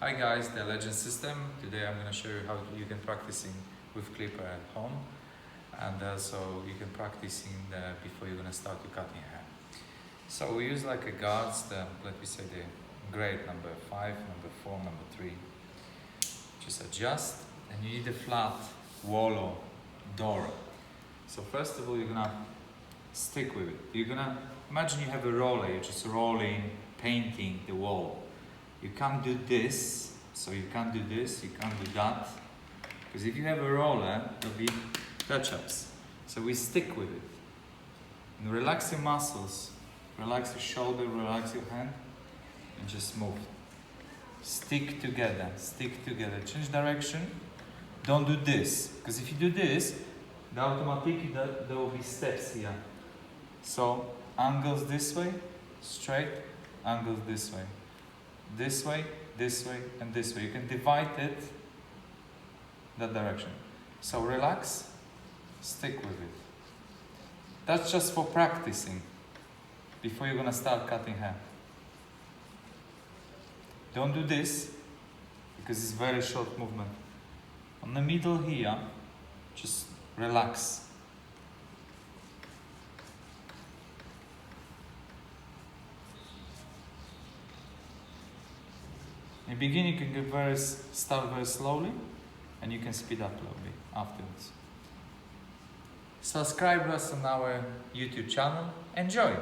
Hi guys, the Legend System. Today I'm going to show you how you can practicing with clipper at home, and also you can practice before you're going to start your cutting hair. So we use like a guards, let me say the grade number 5, number 4, number 3. Just adjust, and you need a flat wall or door. So first of all, you're going to stick with it. You're going to imagine you have a roller, you're just rolling, painting the wall. You can't do this, so you can't do this, you can't do that. Because if you have a roller, there'll be touch-ups. So we stick with it. And relax your muscles, relax your shoulder, relax your hand, and just move. Stick together, change direction. Don't do this, because if you do this, then automatically there will be steps here. So angles this way, straight, angles this way. This way, and this way. You can divide it that direction. So relax, stick with it. That's just for practicing before you're gonna start cutting hair. Don't do this because it's very short movement. On the middle here, just relax. In the beginning, you can start very slowly, and you can speed up a little bit afterwards. Subscribe us on our YouTube channel. Enjoy!